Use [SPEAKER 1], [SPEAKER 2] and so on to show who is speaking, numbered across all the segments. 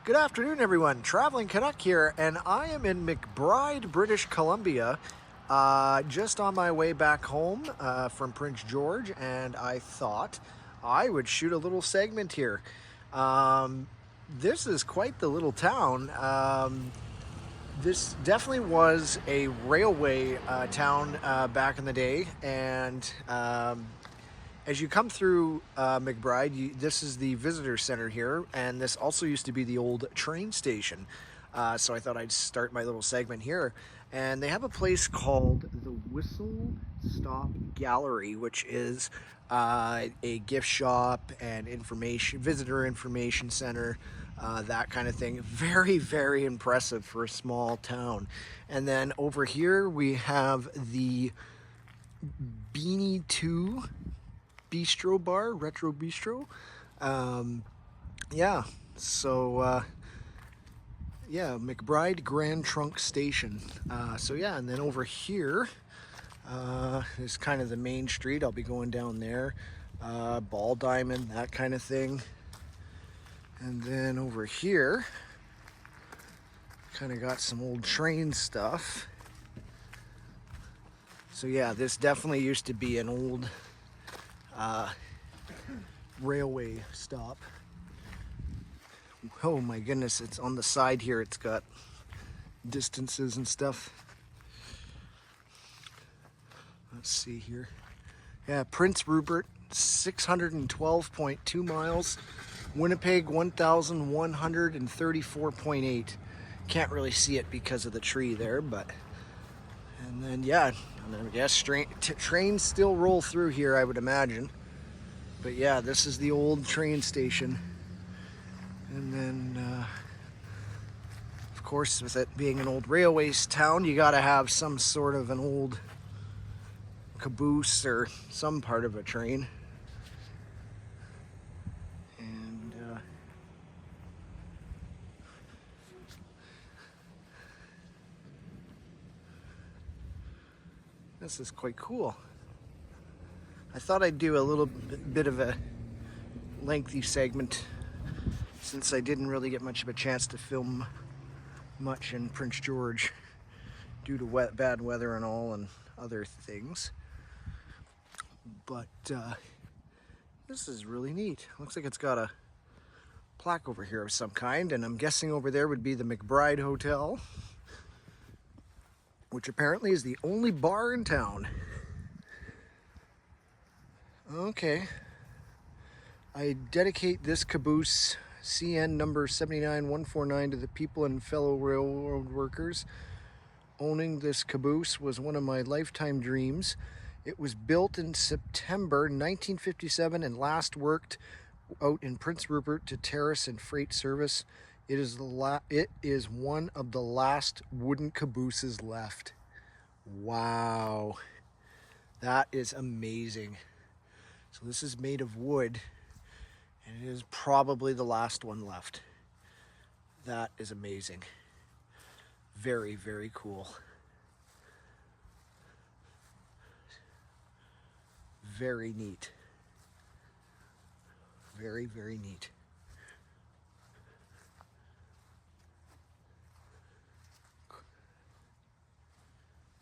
[SPEAKER 1] Good afternoon, everyone. Traveling Canuck here, and I am in McBride, British Columbia, just on my way back home from Prince George, and I thought I would shoot a little segment here. This is quite the little town. This definitely was a railway town back in the day, and as you come through McBride, this is the visitor center here, and this also used to be the old train station. So I thought I'd start my little segment here. And they have a place called the Whistle Stop Gallery, which is a gift shop and visitor information center, that kind of thing. Very, very impressive for a small town. And then over here we have the Beanie 2 Bistro Bar, Retro Bistro. Yeah, so yeah, McBride Grand Trunk Station. So yeah, and then over here is kind of the main street. I'll be going down there. Ball Diamond, that kind of thing. And then over here, kind of got some old train stuff. So yeah, this definitely used to be an old railway stop. Oh my goodness, it's on the side here. It's got distances and stuff. Let's see here. Yeah, Prince Rupert, 612.2 miles. Winnipeg, 1,134.8. Can't really see it because of the tree there, but... And then, yeah, I guess trains still roll through here, I would imagine. But yeah, this is the old train station. And then, of course, with it being an old railways town, you gotta have some sort of an old caboose or some part of a train. And this is quite cool. I thought I'd do a little bit of a lengthy segment since I didn't really get much of a chance to film much in Prince George due to bad weather and all and other things. But this is really neat. Looks like it's got a plaque over here of some kind, and I'm guessing over there would be the McBride Hotel, which apparently is the only bar in town. Okay. I dedicate this caboose CN number 79149 to the people and fellow railroad workers. Owning this caboose was one of my lifetime dreams. It was built in September 1957 and last worked out in Prince Rupert to terrace and freight service. It is one of the last wooden cabooses left. Wow. That is amazing. So this is made of wood, and it is probably the last one left. That is amazing. Very, very cool. Very neat. Very, very neat.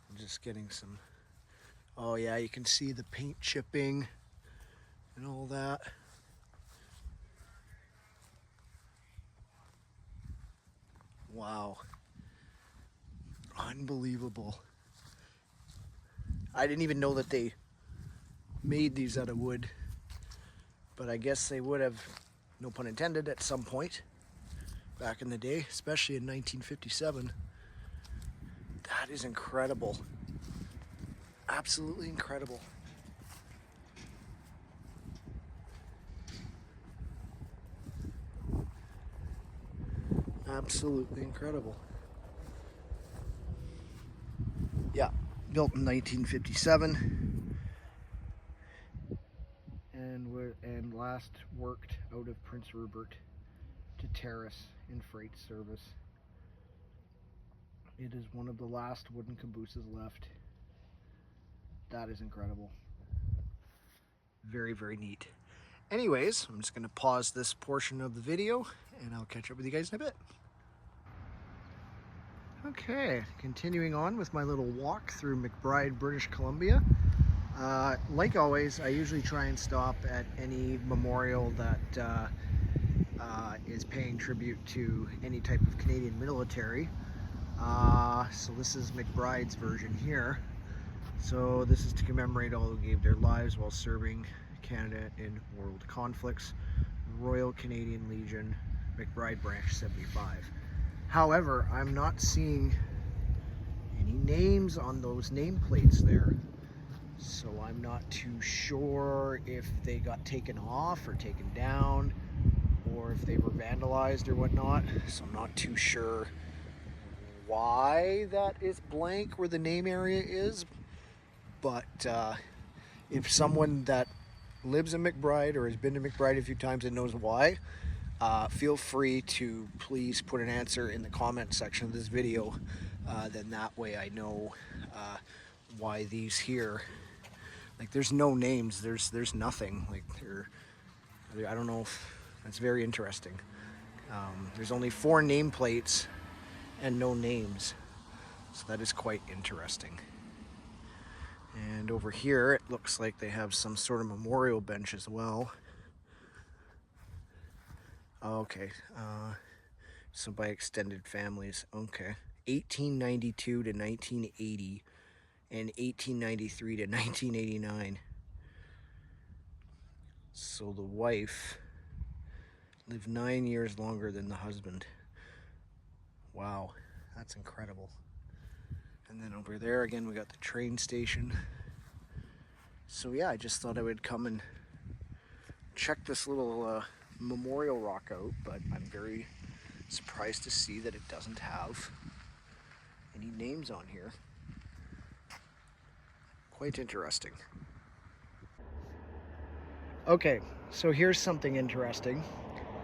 [SPEAKER 1] I'm just getting some... Oh yeah, you can see the paint chipping and all that. Wow. Unbelievable. I didn't even know that they made these out of wood, but I guess they would have, no pun intended, at some point back in the day, especially in 1957. That is incredible. Absolutely incredible. Absolutely incredible. Yeah, built in 1957 and last worked out of Prince Rupert to terrace in freight service. It is one of the last wooden cabooses left. That is incredible. Very, very neat. Anyways, I'm just going to pause this portion of the video and I'll catch up with you guys in a bit. Okay, continuing on with my little walk through McBride, British Columbia. Like always, I usually try and stop at any memorial that is paying tribute to any type of Canadian military. So this is McBride's version here. So this is to commemorate all who gave their lives while serving Canada in world conflicts. Royal Canadian Legion, McBride Branch 75. However, I'm not seeing any names on those nameplates there. So I'm not too sure if they got taken off or taken down, or if they were vandalized or whatnot. So I'm not too sure why that is blank where the name area is. But if someone that lives in McBride or has been to McBride a few times and knows why, feel free to please put an answer in the comment section of this video. Then that way I know why these here, like, there's no names, there's nothing, like, I don't know if that's very interesting. There's only 4 nameplates and no names, so that is quite interesting. And over here it looks like they have some sort of memorial bench as well. Okay, so by extended families. Okay, 1892 to 1980 and 1893 to 1989. So the wife lived 9 years longer than the husband. Wow, that's incredible. And then over there again we got the train station. So yeah, I just thought I would come and check this little memorial rock out, but I'm very surprised to see that it doesn't have any names on here. Quite interesting. Okay, so here's something interesting,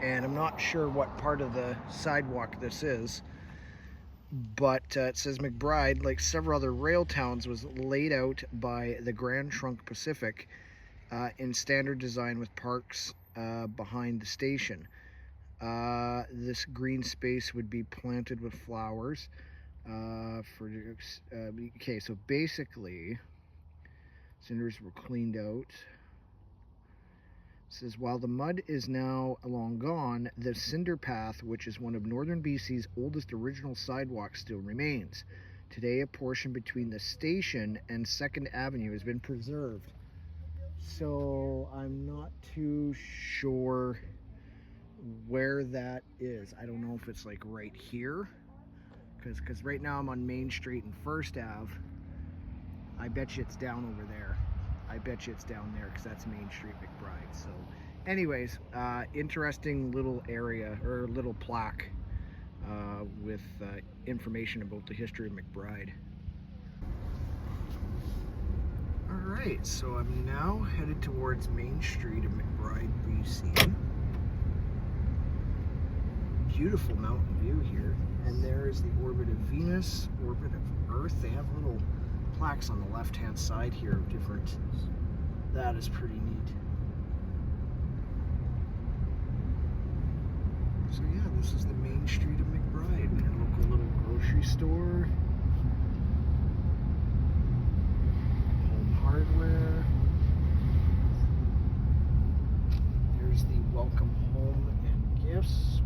[SPEAKER 1] and I'm not sure what part of the sidewalk this is, but it says McBride, like several other rail towns, was laid out by the Grand Trunk Pacific in standard design with parks behind the station. This green space would be planted with flowers. Okay, so basically, cinders were cleaned out. It says, while the mud is now long gone, the cinder path, which is one of northern BC's oldest original sidewalks, still remains. Today, a portion between the station and 2nd Avenue has been preserved. So I'm not too sure where that is. I don't know if it's like right here, because right now I'm on Main Street and 1st Ave. I bet you it's down over there. I bet you it's down there, because that's Main Street, McBride. So anyways, interesting little area, or little plaque with information about the history of McBride. Alright, so I'm now headed towards Main Street of McBride, BC. Beautiful mountain view here. And there is the orbit of Venus, orbit of Earth. They have little plaques on the left-hand side here of different. That is pretty neat. So yeah, this is the Main Street of McBride. Their local little grocery store. Home hardware. There's the welcome home and gifts,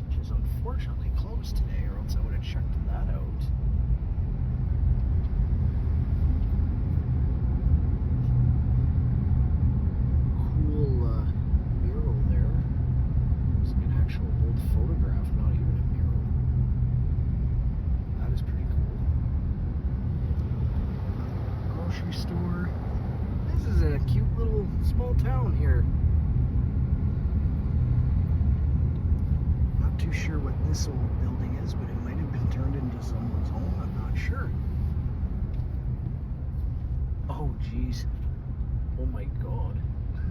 [SPEAKER 1] which is unfortunately closed today, or else I would have checked that out. Photograph, not even a mural. That is pretty cool. Grocery store. This is a cute little small town here. Not too sure what this old building is, but it might have been turned into someone's home. I'm not sure. Oh, geez. Oh my God.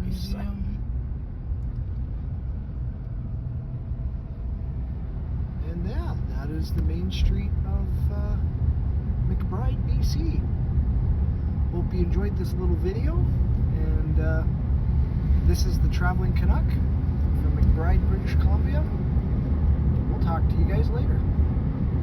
[SPEAKER 2] Museum.
[SPEAKER 1] And yeah, that is the Main Street of McBride, BC. Hope you enjoyed this little video, and This is the Traveling Canuck from McBride, British Columbia. We'll talk to you guys later.